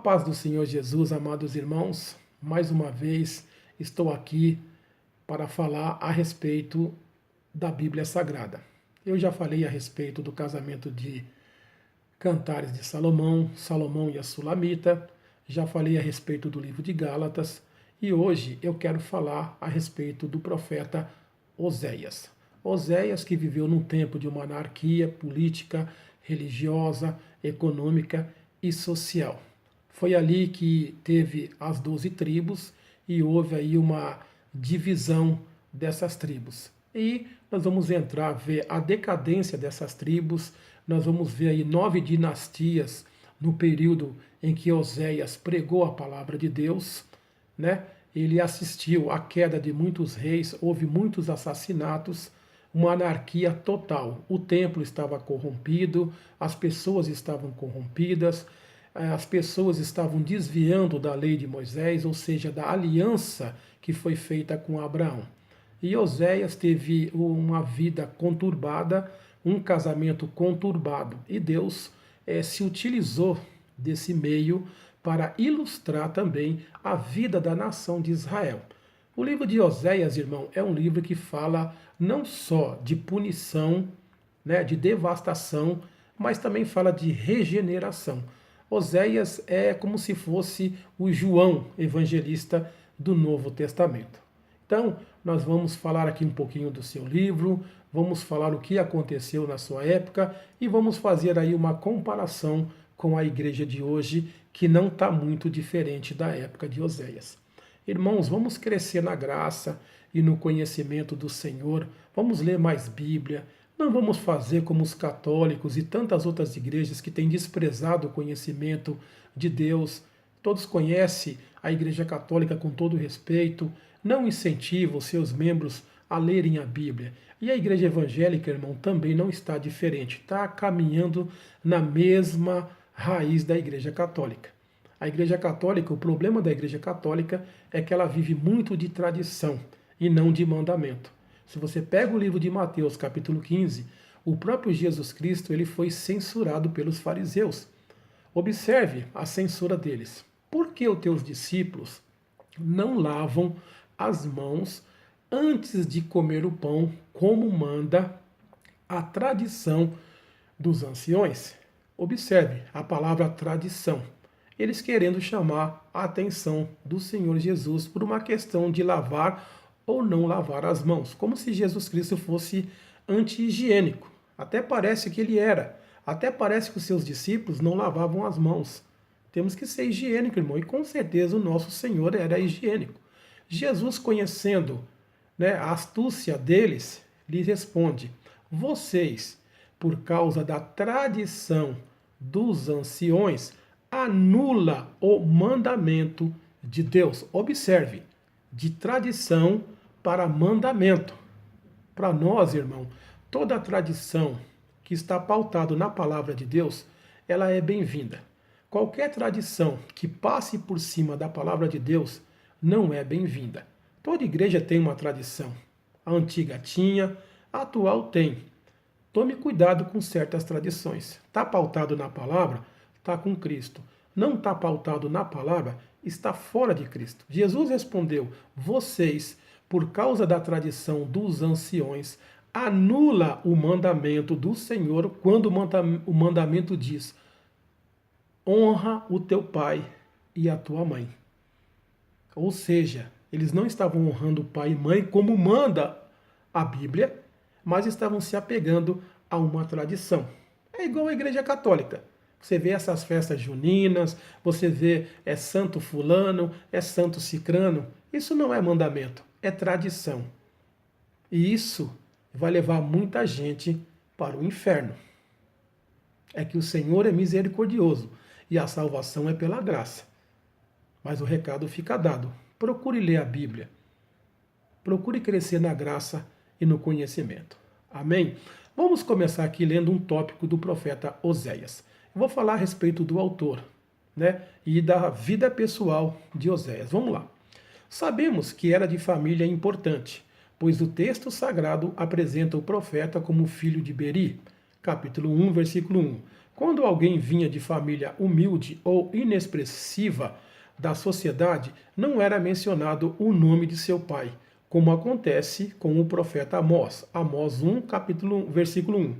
paz do Senhor Jesus, amados irmãos, mais uma vez estou aqui para falar a respeito da Bíblia Sagrada. Eu já falei a respeito do casamento de Cantares de Salomão, Salomão e a Sulamita, já falei a respeito do livro de Gálatas e hoje eu quero falar a respeito do profeta Oséias. Oséias, que viveu num tempo de uma anarquia política, religiosa, econômica e social. Foi ali que teve as 12 tribos e houve aí uma divisão dessas tribos. E nós vamos entrar, ver a decadência dessas tribos, nós vamos ver aí 9 dinastias no período em que Oséias pregou a palavra de Deus, né? Ele assistiu à queda de muitos reis, houve muitos assassinatos, uma anarquia total. O templo estava corrompido, as pessoas estavam corrompidas, as pessoas estavam desviando da lei de Moisés, ou seja, da aliança que foi feita com Abraão. E Oséias teve uma vida conturbada, um casamento conturbado. E Deus se utilizou desse meio para ilustrar também a vida da nação de Israel. O livro de Oséias, irmão, é um livro que fala não só de punição, né, de devastação, mas também fala de regeneração. Oséias é como se fosse o João evangelista do Novo Testamento. Então, nós vamos falar aqui um pouquinho do seu livro, vamos falar o que aconteceu na sua época e vamos fazer aí uma comparação com a igreja de hoje, que não está muito diferente da época de Oséias. Irmãos, vamos crescer na graça e no conhecimento do Senhor, vamos ler mais Bíblia, não vamos fazer como os católicos e tantas outras igrejas que têm desprezado o conhecimento de Deus. Todos conhecem a Igreja Católica com todo respeito, não incentivam os seus membros a lerem a Bíblia. E a Igreja Evangélica, irmão, também não está diferente, está caminhando na mesma raiz da Igreja Católica. A Igreja Católica, o problema da Igreja Católica é que ela vive muito de tradição e não de mandamento. Se você pega o livro de Mateus, capítulo 15, o próprio Jesus Cristo ele foi censurado pelos fariseus. Observe a censura deles. Por que os teus discípulos não lavam as mãos antes de comer o pão, como manda a tradição dos anciões? Observe a palavra tradição. Eles querendo chamar a atenção do Senhor Jesus por uma questão de lavar ou não lavar as mãos, como se Jesus Cristo fosse anti-higiênico. Até parece que ele era. Até parece que os seus discípulos não lavavam as mãos. Temos que ser higiênico, irmão, e com certeza o nosso Senhor era higiênico. Jesus, conhecendo, né, a astúcia deles, lhes responde: vocês, por causa da tradição dos anciões, anula o mandamento de Deus. Observe, de tradição para mandamento. Para nós, irmão, toda a tradição que está pautada na palavra de Deus, ela é bem-vinda. Qualquer tradição que passe por cima da palavra de Deus não é bem-vinda. Toda igreja tem uma tradição. A antiga tinha, a atual tem. Tome cuidado com certas tradições. Está pautado na palavra? Está com Cristo. Não está pautado na palavra? Está fora de Cristo. Jesus respondeu: vocês, por causa da tradição dos anciões, anula o mandamento do Senhor quando o mandamento diz: honra o teu pai e a tua mãe. Ou seja, eles não estavam honrando o pai e mãe como manda a Bíblia, mas estavam se apegando a uma tradição. É igual a Igreja Católica. Você vê essas festas juninas, você vê santo fulano, santo cicrano. Isso não é mandamento, é tradição. E isso vai levar muita gente para o inferno. É que o Senhor é misericordioso e a salvação é pela graça. Mas o recado fica dado. Procure ler a Bíblia. Procure crescer na graça e no conhecimento. Amém? Vamos começar aqui lendo um tópico do profeta Oséias. Eu vou falar a respeito do autor, né, e da vida pessoal de Oséias. Vamos lá. Sabemos que era de família importante, pois o texto sagrado apresenta o profeta como filho de Beri, capítulo 1, versículo 1. Quando alguém vinha de família humilde ou inexpressiva da sociedade, não era mencionado o nome de seu pai, como acontece com o profeta Amós, Amós 1, capítulo 1, versículo 1,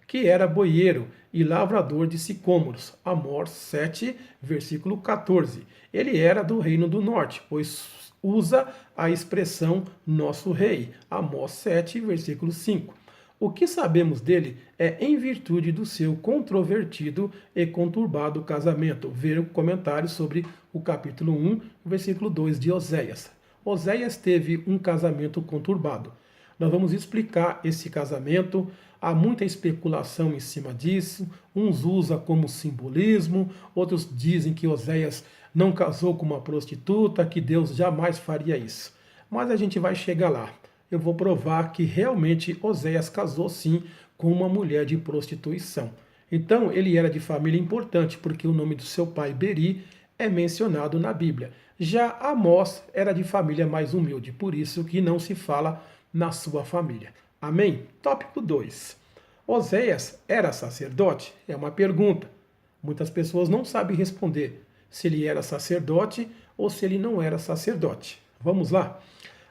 que era boieiro e lavrador de sicômoros, Amós 7, versículo 14. Ele era do reino do norte, pois usa a expressão nosso rei, Amós 7, versículo 5. O que sabemos dele é em virtude do seu controvertido e conturbado casamento. Ver o comentário sobre o capítulo 1, versículo 2 de Oséias. Oséias teve um casamento conturbado. Nós vamos explicar esse casamento. Há muita especulação em cima disso. Uns usam como simbolismo, outros dizem que Oséias não casou com uma prostituta, que Deus jamais faria isso. Mas a gente vai chegar lá. Eu vou provar que realmente Oséias casou sim com uma mulher de prostituição. Então ele era de família importante, porque o nome do seu pai, Beri, é mencionado na Bíblia. Já Amós era de família mais humilde, por isso que não se fala na sua família. Amém? Tópico 2. Oséias era sacerdote? É uma pergunta. Muitas pessoas não sabem responder se ele era sacerdote ou se ele não era sacerdote. Vamos lá?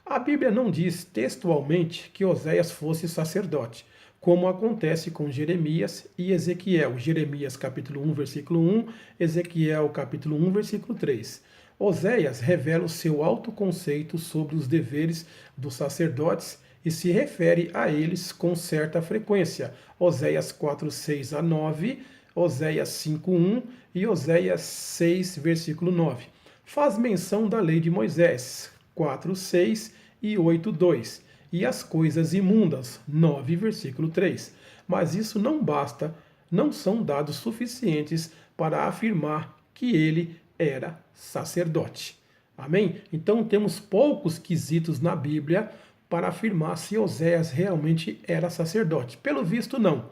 A Bíblia não diz textualmente que Oséias fosse sacerdote, como acontece com Jeremias e Ezequiel. Jeremias capítulo 1, versículo 1, Ezequiel capítulo 1, versículo 3. Oséias revela o seu autoconceito sobre os deveres dos sacerdotes e se refere a eles com certa frequência. Oséias 4, 6 a 9, Oséias 5, 1 e Oséias 6, versículo 9. Faz menção da lei de Moisés, 4, 6 e 8, 2, e as coisas imundas, 9, versículo 3. Mas isso não basta, não são dados suficientes para afirmar que ele era sacerdote. Amém? Então temos poucos quesitos na Bíblia para afirmar se Oséias realmente era sacerdote. Pelo visto, não.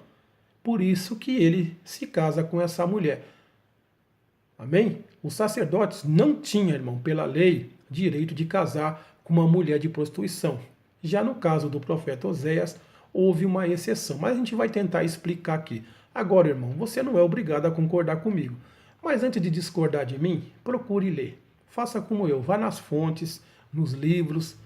Por isso que ele se casa com essa mulher. Amém? Os sacerdotes não tinham, irmão, pela lei, direito de casar com uma mulher de prostituição. Já no caso do profeta Oséias, houve uma exceção, mas a gente vai tentar explicar aqui. Agora, irmão, você não é obrigado a concordar comigo, mas antes de discordar de mim, procure ler. Faça como eu, vá nas fontes, nos livros,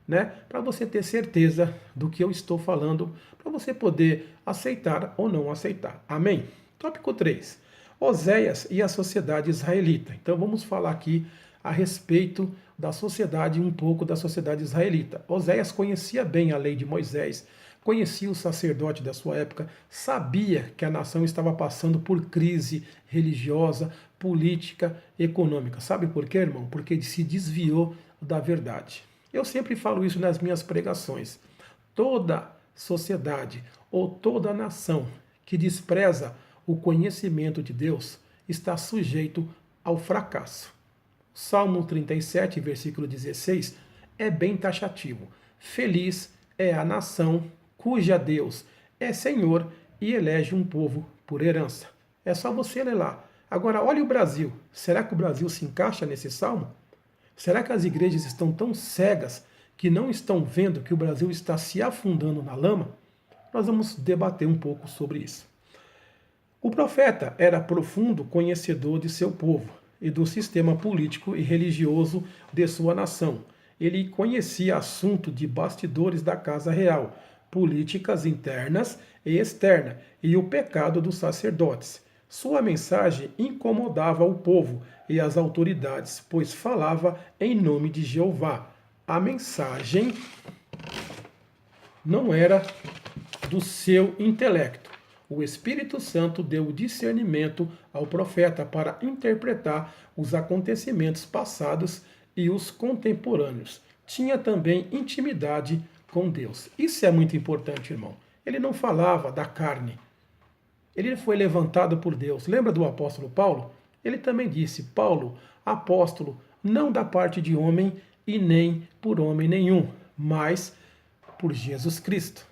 né, para você ter certeza do que eu estou falando, para você poder aceitar ou não aceitar. Amém? Tópico 3. Oséias e a sociedade israelita. Então vamos falar aqui a respeito da sociedade, um pouco da sociedade israelita. Oséias conhecia bem a lei de Moisés, conhecia o sacerdote da sua época, sabia que a nação estava passando por crise religiosa, política, econômica. Sabe por quê, irmão? Porque ele se desviou da verdade. Eu sempre falo isso nas minhas pregações. Toda sociedade ou toda nação que despreza o conhecimento de Deus está sujeito ao fracasso. Salmo 37, versículo 16, é bem taxativo. Feliz é a nação cuja Deus é Senhor e elege um povo por herança. É só você ler lá. Agora, olhe o Brasil. Será que o Brasil se encaixa nesse salmo? Será que as igrejas estão tão cegas que não estão vendo que o Brasil está se afundando na lama? Nós vamos debater um pouco sobre isso. O profeta era profundo conhecedor de seu povo e do sistema político e religioso de sua nação. Ele conhecia assunto de bastidores da casa real, políticas internas e externas e o pecado dos sacerdotes. Sua mensagem incomodava o povo e as autoridades, pois falava em nome de Jeová. A mensagem não era do seu intelecto. O Espírito Santo deu discernimento ao profeta para interpretar os acontecimentos passados e os contemporâneos. Tinha também intimidade com Deus. Isso é muito importante, irmão. Ele não falava da carne. Ele foi levantado por Deus. Lembra do apóstolo Paulo? Ele também disse, Paulo, apóstolo, não da parte de homem e nem por homem nenhum, mas por Jesus Cristo.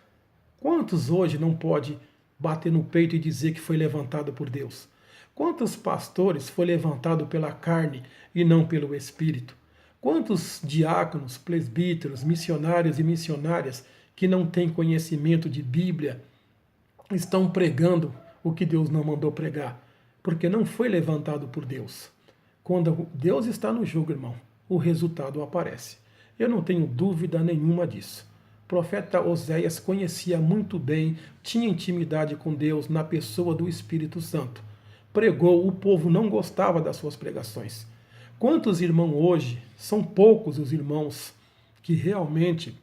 Quantos hoje não pode bater no peito e dizer que foi levantado por Deus? Quantos pastores foi levantado pela carne e não pelo Espírito? Quantos diáconos, presbíteros, missionários e missionárias que não têm conhecimento de Bíblia estão pregando o que Deus não mandou pregar, porque não foi levantado por Deus. Quando Deus está no jogo, irmão, o resultado aparece. Eu não tenho dúvida nenhuma disso. O profeta Oséias conhecia muito bem, tinha intimidade com Deus na pessoa do Espírito Santo. Pregou, o povo não gostava das suas pregações. Quantos irmãos hoje, são poucos os irmãos que realmente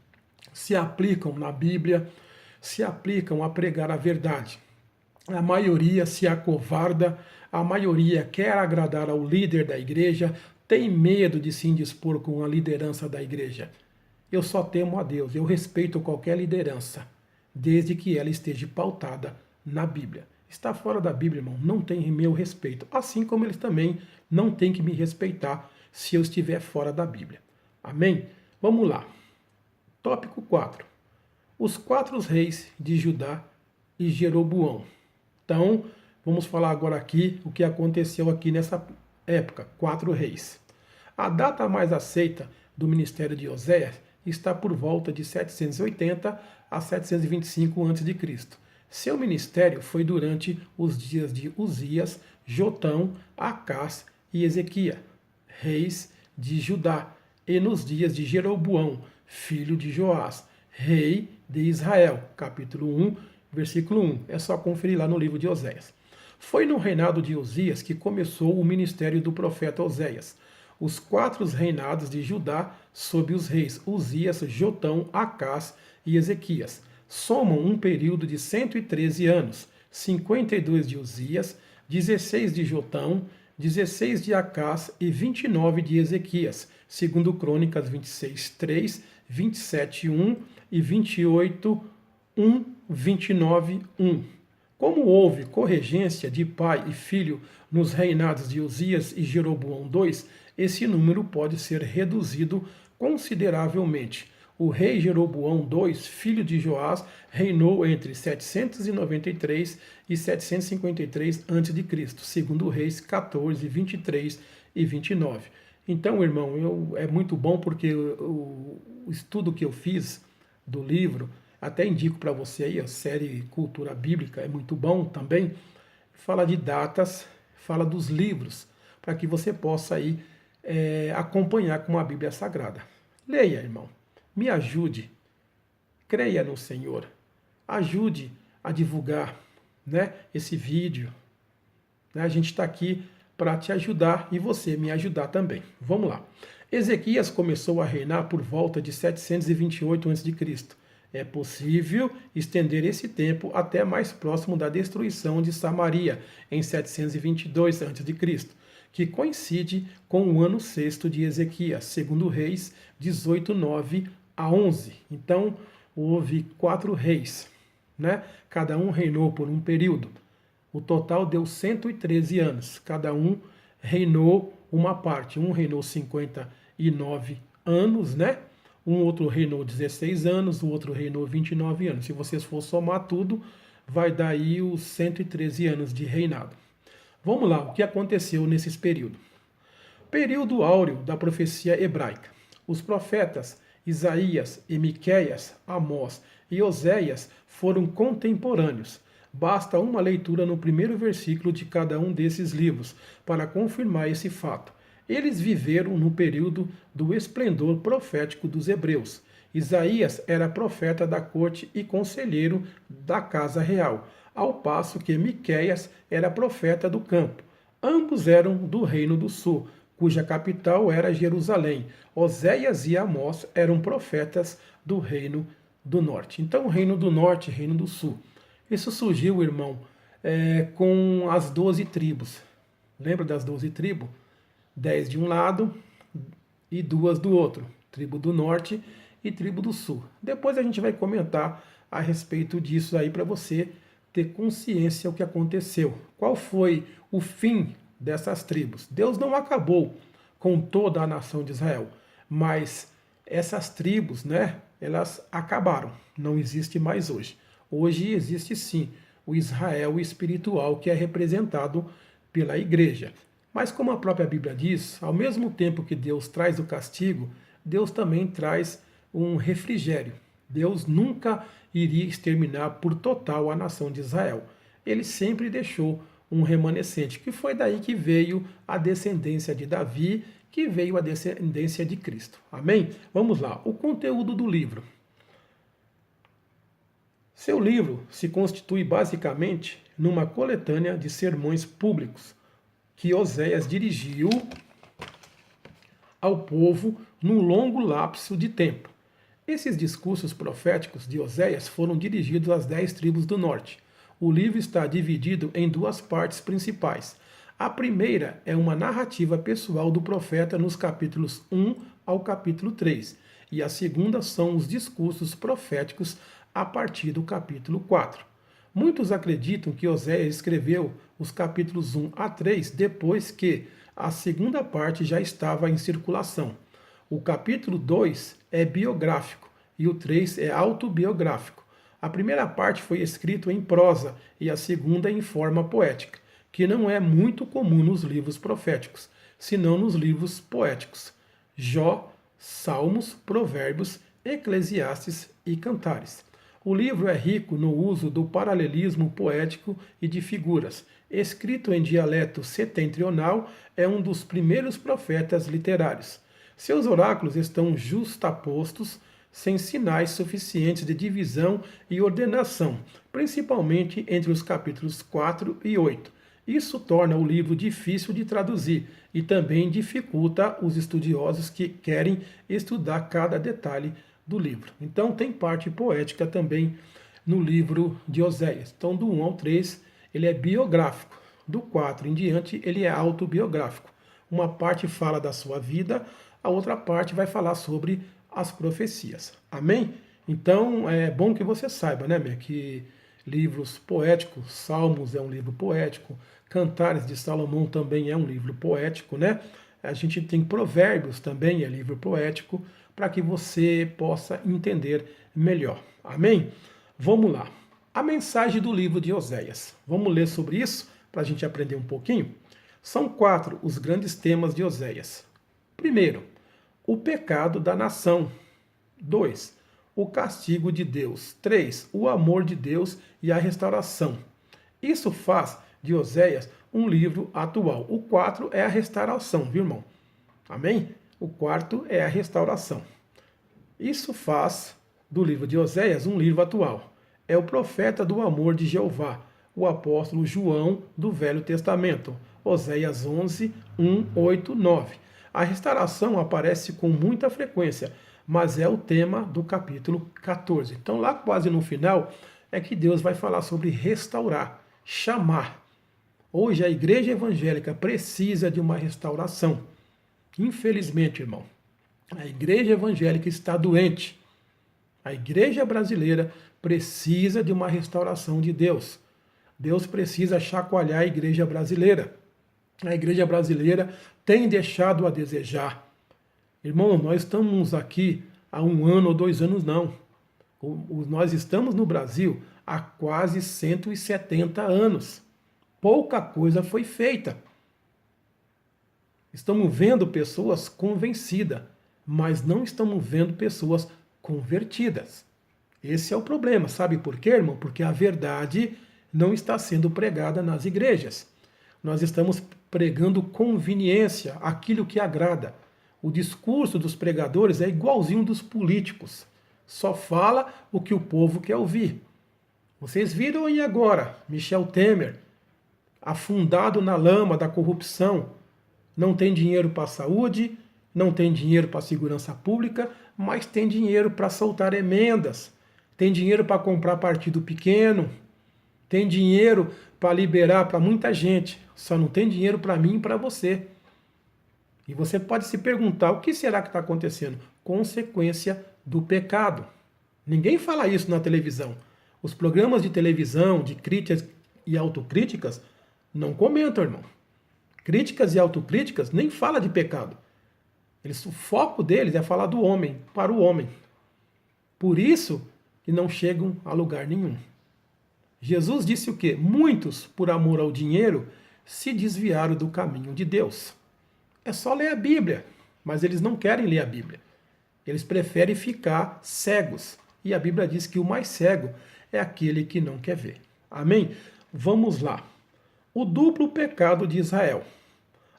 se aplicam na Bíblia, se aplicam a pregar a verdade. A maioria se acovarda, a maioria quer agradar ao líder da igreja, tem medo de se indispor com a liderança da igreja. Eu só temo a Deus, eu respeito qualquer liderança, desde que ela esteja pautada na Bíblia. Está fora da Bíblia, irmão, não tem meu respeito. Assim como eles também não têm que me respeitar se eu estiver fora da Bíblia. Amém? Vamos lá. Tópico 4. Os 4 reis de Judá e Jeroboão. Então, vamos falar agora aqui o que aconteceu aqui nessa época, 4 reis. A data mais aceita do ministério de Oséias está por volta de 780 a 725 a.C. Seu ministério foi durante os dias de Uzias, Jotão, Acás e Ezequias, reis de Judá, e nos dias de Jeroboão, filho de Joás, rei de Israel. Capítulo 1, versículo 1. É só conferir lá no livro de Oséias. Foi no reinado de Uzias que começou o ministério do profeta Oséias. Os 4 reinados de Judá sob os reis Uzias, Jotão, Acás e Ezequias somam um período de 113 anos, 52 de Uzias, 16 de Jotão, 16 de Acás e 29 de Ezequias, segundo Crônicas 26, 3, 27, 1 e 28, 1, 29, 1. Como houve corregência de pai e filho nos reinados de Uzias e Jeroboão II, esse número pode ser reduzido consideravelmente. O rei Jeroboão II, filho de Joás, reinou entre 793 e 753 a.C., segundo Reis 14, 23 e 29. Então, irmão, é muito bom porque o estudo que eu fiz do livro, até indico para você aí, a série Cultura Bíblica, é muito bom também, fala de datas, fala dos livros, para que você possa aí acompanhar com a Bíblia Sagrada. Leia, irmão, me ajude, creia no Senhor, ajude a divulgar, né, esse vídeo. Né? A gente está aqui para te ajudar e você me ajudar também. Vamos lá. Ezequias começou a reinar por volta de 728 a.C. É possível estender esse tempo até mais próximo da destruição de Samaria, em 722 a.C., que coincide com o ano sexto de Ezequias, segundo Reis 18, 9 a 11. Então, houve 4 reis, né? Cada um reinou por um período. O total deu 113 anos. Cada um reinou uma parte. Um reinou 59 anos, né? Um outro reinou 16 anos, o outro reinou 29 anos. Se vocês for somar tudo, vai dar aí os 113 anos de reinado. Vamos lá, o que aconteceu nesses períodos? Período áureo da profecia hebraica. Os profetas Isaías e Miqueias, Amós e Oséias foram contemporâneos. Basta uma leitura no primeiro versículo de cada um desses livros para confirmar esse fato. Eles viveram no período do esplendor profético dos hebreus. Isaías era profeta da corte e conselheiro da casa real, ao passo que Miqueias era profeta do campo. Ambos eram do Reino do Sul, cuja capital era Jerusalém. Oséias e Amós eram profetas do Reino do Norte. Então, o Reino do Norte e Reino do Sul. Isso surgiu, irmão, com as 12 tribos. Lembra das 12 tribos? 10 de um lado e 2 do outro. Tribo do Norte e tribo do Sul. Depois a gente vai comentar a respeito disso aí para você ter consciência do que aconteceu. Qual foi o fim dessas tribos? Deus não acabou com toda a nação de Israel, mas essas tribos, né, elas acabaram. Não existe mais hoje. Hoje existe sim o Israel espiritual, que é representado pela igreja. Mas como a própria Bíblia diz, ao mesmo tempo que Deus traz o castigo, Deus também traz um refrigério. Deus nunca iria exterminar por total a nação de Israel. ele sempre deixou um remanescente, que foi daí que veio a descendência de Davi, que veio a descendência de Cristo. Amém? Vamos lá, o conteúdo do livro. Seu livro se constitui basicamente numa coletânea de sermões públicos que Oséias dirigiu ao povo num longo lapso de tempo. Esses discursos proféticos de Oséias foram dirigidos às 10 tribos do norte. O livro está dividido em duas partes principais. A primeira é uma narrativa pessoal do profeta nos capítulos 1 ao capítulo 3, e a segunda são os discursos proféticos a partir do capítulo 4. Muitos acreditam que Oséias escreveu os capítulos 1 a 3 depois que a segunda parte já estava em circulação. O capítulo 2 é biográfico e o 3 é autobiográfico. A primeira parte foi escrita em prosa e a segunda em forma poética, que não é muito comum nos livros proféticos, senão nos livros poéticos. Jó, Salmos, Provérbios, Eclesiastes e Cantares. O livro é rico no uso do paralelismo poético e de figuras. Escrito em dialeto setentrional, é um dos primeiros profetas literários. Seus oráculos estão justapostos, sem sinais suficientes de divisão e ordenação, principalmente entre os capítulos 4 e 8. Isso torna o livro difícil de traduzir e também dificulta os estudiosos que querem estudar cada detalhe do livro. Então tem parte poética também no livro de Oséias. Então do 1 ao 3 ele é biográfico, do 4 em diante ele é autobiográfico. Uma parte fala da sua vida, a outra parte vai falar sobre as profecias. Amém? Então é bom que você saiba, né, que livros poéticos, Salmos é um livro poético, Cantares de Salomão também é um livro poético, né? A gente tem Provérbios também, é livro poético, para que você possa entender melhor. Amém? Vamos lá. A mensagem do livro de Oséias. Vamos ler sobre isso para a gente aprender um pouquinho? São 4 os grandes temas de Oséias. Primeiro, o pecado da nação. 2, o castigo de Deus. 3, o amor de Deus e a restauração. Isso faz de Oséias um livro atual. O 4 é a restauração, viu, irmão? Amém? O 4 é a restauração. Isso faz do livro de Oséias um livro atual. É o profeta do amor de Jeová, o apóstolo João do Velho Testamento. Oséias 11, 1, 8, 9. A restauração aparece com muita frequência, mas é o tema do capítulo 14. Então, lá quase no final, é que Deus vai falar sobre restaurar, chamar. Hoje a igreja evangélica precisa de uma restauração. Infelizmente, irmão, a igreja evangélica está doente. A igreja brasileira precisa de uma restauração de Deus. Deus precisa chacoalhar a igreja brasileira. A igreja brasileira tem deixado a desejar. Irmão, nós estamos aqui há 1 ano ou 2 anos, não. Nós estamos no Brasil há quase 170 anos. Pouca coisa foi feita. Estamos vendo pessoas convencidas, mas não estamos vendo pessoas convertidas. Esse é o problema. Sabe por quê, irmão? Porque a verdade não está sendo pregada nas igrejas. Nós estamos pregando conveniência, aquilo que agrada. O discurso dos pregadores é igualzinho dos políticos. Só fala o que o povo quer ouvir. Vocês viram aí agora, Michel Temer, afundado na lama da corrupção. Não tem dinheiro para a saúde, não tem dinheiro para a segurança pública, mas tem dinheiro para soltar emendas. Tem dinheiro para comprar partido pequeno. Tem dinheiro para liberar para muita gente. Só não tem dinheiro para mim e para você. E você pode se perguntar, o que será que está acontecendo? Consequência do pecado. Ninguém fala isso na televisão. Os programas de televisão, de críticas e autocríticas, não comentam, irmão. Críticas e autocríticas nem fala de pecado. O foco deles é falar do homem, para o homem. Por isso que não chegam a lugar nenhum. Jesus disse o quê? Muitos, por amor ao dinheiro, se desviaram do caminho de Deus. É só ler a Bíblia, mas eles não querem ler a Bíblia. Eles preferem ficar cegos. E a Bíblia diz que o mais cego é aquele que não quer ver. Amém? Vamos lá. O duplo pecado de Israel.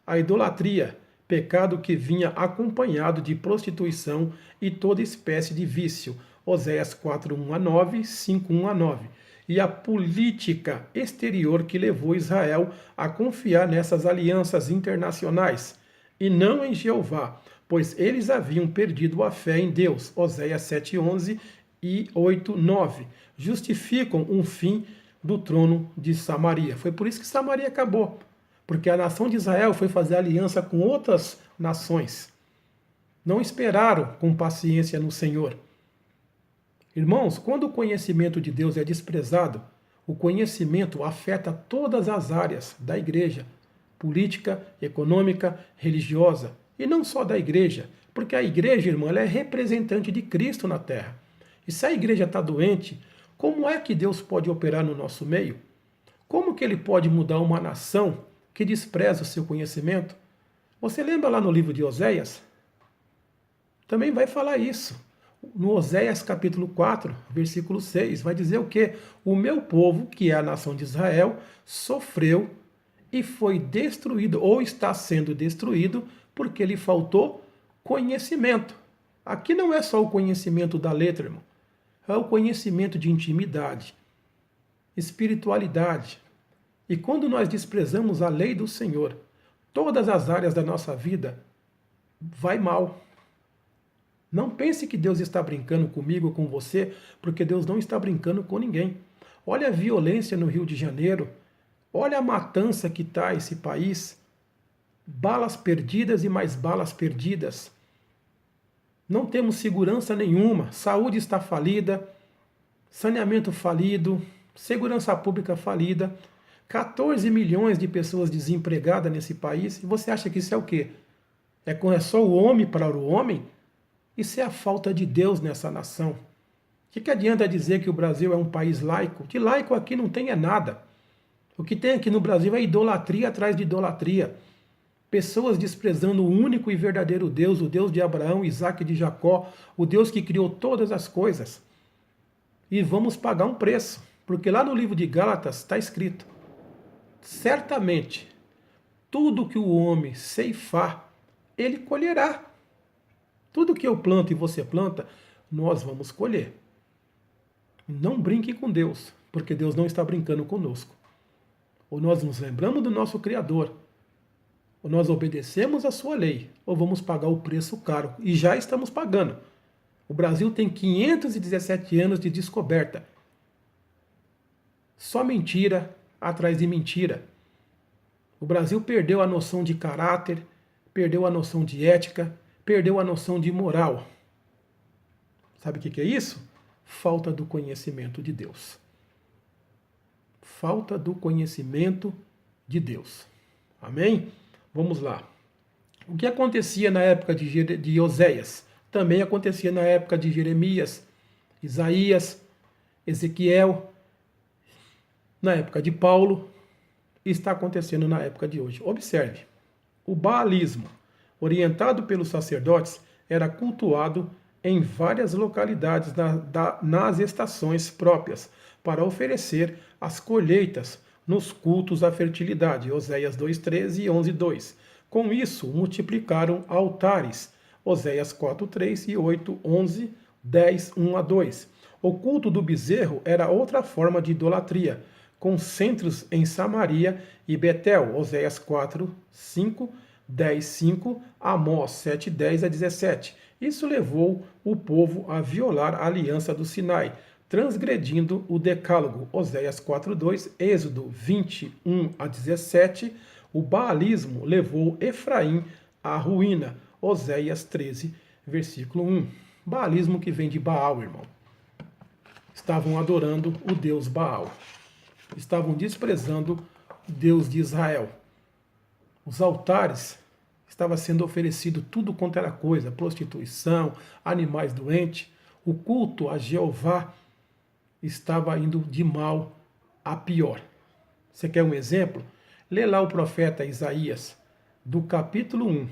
A idolatria, pecado que vinha acompanhado de prostituição e toda espécie de vício. Oséias 4:1-9, 5:1-9. E a política exterior que levou Israel a confiar nessas alianças internacionais e não em Jeová, pois eles haviam perdido a fé em Deus. Oséias 7:11 e 8:9. Justificam um fim do trono de Samaria. Foi por isso que Samaria acabou, porque a nação de Israel foi fazer aliança com outras nações. Não esperaram com paciência no Senhor. Irmãos, quando o conhecimento de Deus é desprezado, o conhecimento afeta todas as áreas da igreja, política, econômica, religiosa, e não só da igreja, porque a igreja, irmã, ela é representante de Cristo na terra. E se a igreja está doente, como é que Deus pode operar no nosso meio? Como que ele pode mudar uma nação que despreza o seu conhecimento? Você lembra lá no livro de Oséias? Também vai falar isso. No Oséias capítulo 4, versículo 6, vai dizer o quê? O meu povo, que é a nação de Israel, sofreu e foi destruído, ou está sendo destruído, porque lhe faltou conhecimento. Aqui não é só o conhecimento da letra, irmão. É o conhecimento de intimidade, espiritualidade. E quando nós desprezamos a lei do Senhor, todas as áreas da nossa vida vai mal. Não pense que Deus está brincando comigo ou com você, porque Deus não está brincando com ninguém. Olha a violência no Rio de Janeiro, olha a matança que está esse país. Balas perdidas e mais balas perdidas. Não temos segurança nenhuma, saúde está falida, saneamento falido, segurança pública falida, 14 milhões de pessoas desempregadas nesse país. E você acha que isso é o quê? É só o homem para o homem? Isso é a falta de Deus nessa nação. O que adianta dizer que o Brasil é um país laico? De laico aqui não tem nada. O que tem aqui no Brasil é idolatria atrás de idolatria. Pessoas desprezando o único e verdadeiro Deus, o Deus de Abraão, Isaac e de Jacó, o Deus que criou todas as coisas. E vamos pagar um preço, porque lá no livro de Gálatas está escrito: certamente, tudo que o homem ceifar, ele colherá. Tudo que eu planto e você planta, nós vamos colher. Não brinque com Deus, porque Deus não está brincando conosco. Ou nós nos lembramos do nosso Criador, ou nós obedecemos a sua lei, ou vamos pagar o preço caro. E já estamos pagando. O Brasil tem 517 anos de descoberta. Só mentira atrás de mentira. O Brasil perdeu a noção de caráter, perdeu a noção de ética, perdeu a noção de moral. Sabe o que é isso? Falta do conhecimento de Deus. Falta do conhecimento de Deus. Amém? Vamos lá. O que acontecia na época de Oséias? Também acontecia na época de Jeremias, Isaías, Ezequiel, na época de Paulo, e está acontecendo na época de hoje. Observe, o baalismo, orientado pelos sacerdotes, era cultuado em várias localidades nas estações próprias, para oferecer as colheitas nos cultos à fertilidade, Oséias 2:13 e 11:2. Com isso, multiplicaram altares, Oséias 4:3 e 8:11, 10, 1-2. O culto do bezerro era outra forma de idolatria, com centros em Samaria e Betel, Oséias 4:5, 10:5, Amós 7:10-17. Isso levou o povo a violar a aliança do Sinai, transgredindo o decálogo, Oséias 4:2, Êxodo 21-17. O baalismo levou Efraim à ruína, Oséias 13, versículo 1. Baalismo que vem de Baal, irmão. Estavam adorando o Deus Baal. Estavam desprezando o Deus de Israel. Os altares estava sendo oferecido tudo quanto era coisa, prostituição, animais doentes. O culto a Jeová estava indo de mal a pior. Você quer um exemplo? Lê lá o profeta Isaías, do capítulo 1,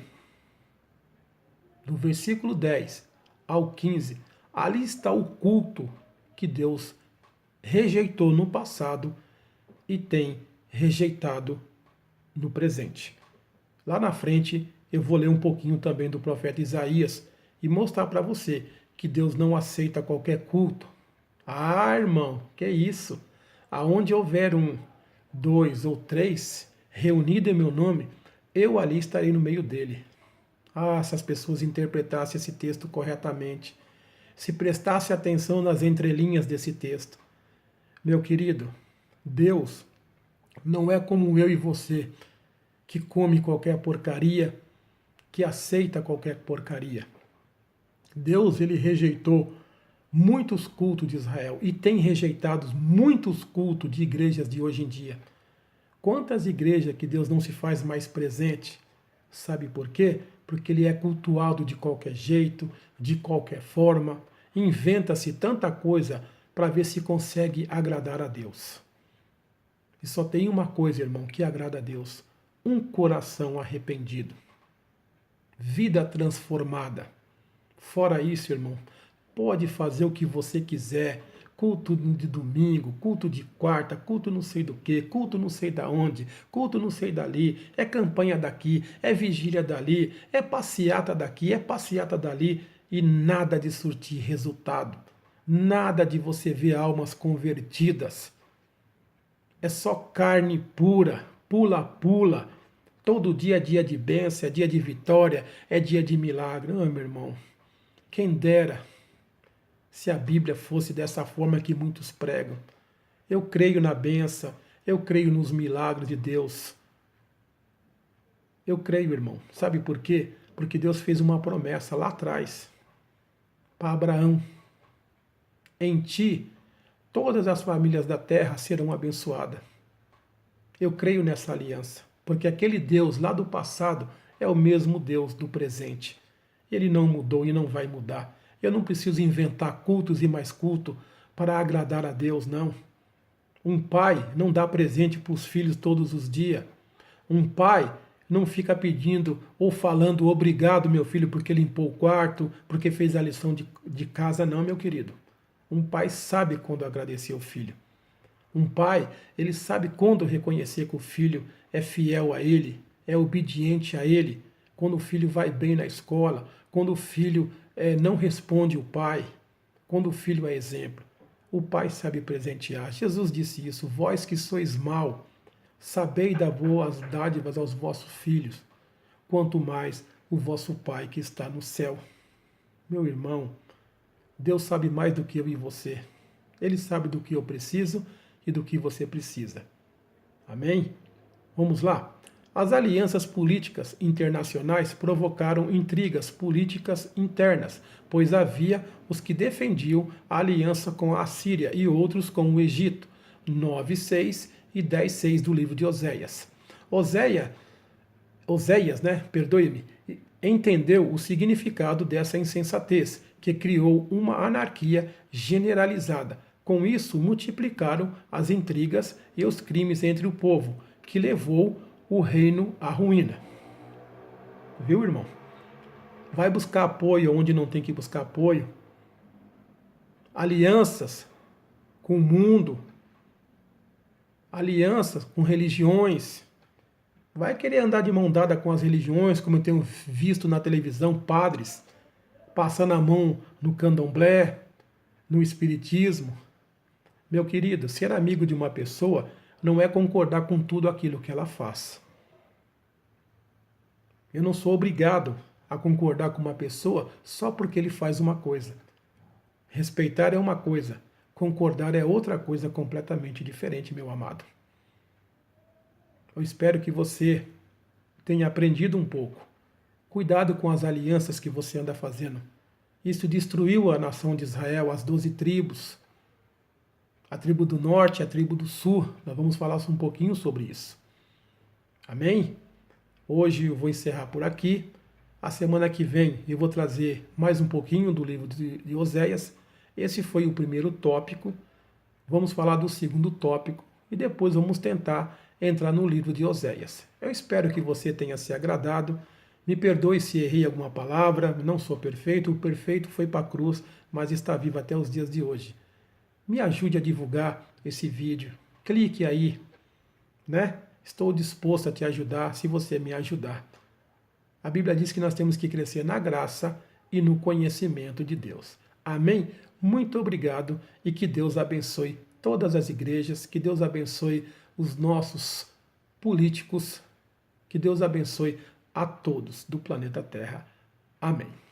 do versículo 10 ao 15. Ali está o culto que Deus rejeitou no passado e tem rejeitado no presente. Lá na frente eu vou ler um pouquinho também do profeta Isaías e mostrar para você que Deus não aceita qualquer culto. Ah, irmão, que isso? Aonde houver um, dois ou três reunidos em meu nome, eu ali estarei no meio dele. Ah, se as pessoas interpretassem esse texto corretamente, se prestasse atenção nas entrelinhas desse texto. Meu querido, Deus não é como eu e você, que come qualquer porcaria, que aceita qualquer porcaria. Deus, ele rejeitou muitos cultos de Israel e tem rejeitado muitos cultos de igrejas de hoje em dia. Quantas igrejas que Deus não se faz mais presente? Sabe por quê? Porque ele é cultuado de qualquer jeito, de qualquer forma. Inventa-se tanta coisa para ver se consegue agradar a Deus. E só tem uma coisa, irmão, que agrada a Deus: um coração arrependido. Vida transformada. Fora isso, irmão, pode fazer o que você quiser. Culto de domingo, culto de quarta, culto não sei do que, culto não sei da onde, culto não sei dali, é campanha daqui, é vigília dali, é passeata daqui, é passeata dali, e nada de surtir resultado, nada de você ver almas convertidas. É só carne pura, pula-pula. Todo dia é dia de bênção, é dia de vitória, é dia de milagre. Ah, meu irmão, quem dera se a Bíblia fosse dessa forma que muitos pregam. Eu creio na bênção, eu creio nos milagres de Deus. Eu creio, irmão. Sabe por quê? Porque Deus fez uma promessa lá atrás para Abraão. Em ti, todas as famílias da terra serão abençoadas. Eu creio nessa aliança, porque aquele Deus lá do passado é o mesmo Deus do presente. Ele não mudou e não vai mudar. Eu não preciso inventar cultos e mais culto para agradar a Deus, não. Um pai não dá presente para os filhos todos os dias. Um pai não fica pedindo ou falando obrigado, meu filho, porque limpou o quarto, porque fez a lição de casa, não, meu querido. Um pai sabe quando agradecer o filho. Um pai, ele sabe quando reconhecer que o filho é fiel a ele, é obediente a ele, quando o filho vai bem na escola, quando o filho não responde o pai, quando o filho é exemplo. O pai sabe presentear. Jesus disse isso: vós que sois mau, sabei dar boas dádivas aos vossos filhos, quanto mais o vosso pai que está no céu. Meu irmão, Deus sabe mais do que eu e você. Ele sabe do que eu preciso e do que você precisa. Amém? Vamos lá? As alianças políticas internacionais provocaram intrigas políticas internas, pois havia os que defendiam a aliança com a Síria e outros com o Egito. 9:6 e 10:6 do livro de Oséias. Oséias, perdoe-me, entendeu o significado dessa insensatez, que criou uma anarquia generalizada. Com isso, multiplicaram as intrigas e os crimes entre o povo, que levou o reino à ruína. Viu, irmão? Vai buscar apoio onde não tem que buscar apoio. Alianças com o mundo, alianças com religiões. Vai querer andar de mão dada com as religiões, como eu tenho visto na televisão, padres passando a mão no candomblé, no espiritismo. Meu querido, ser amigo de uma pessoa não é concordar com tudo aquilo que ela faz. Eu não sou obrigado a concordar com uma pessoa só porque ele faz uma coisa. Respeitar é uma coisa, concordar é outra coisa completamente diferente, meu amado. Eu espero que você tenha aprendido um pouco. Cuidado com as alianças que você anda fazendo. Isso destruiu a nação de Israel, as 12 tribos. A tribo do norte, a tribo do sul. Nós vamos falar um pouquinho sobre isso. Amém? Hoje eu vou encerrar por aqui. A semana que vem eu vou trazer mais um pouquinho do livro de Oséias. Esse foi o primeiro tópico. Vamos falar do segundo tópico e depois vamos tentar entrar no livro de Oséias. Eu espero que você tenha se agradado. Me perdoe se errei alguma palavra, não sou perfeito. O perfeito foi para a cruz, mas está vivo até os dias de hoje. Me ajude a divulgar esse vídeo. Clique aí né? Estou disposto a te ajudar se você me ajudar. A Bíblia diz que nós temos que crescer na graça e no conhecimento de Deus. Amém? Muito obrigado e que Deus abençoe todas as igrejas, que Deus abençoe os nossos políticos, que Deus abençoe a todos do planeta Terra. Amém.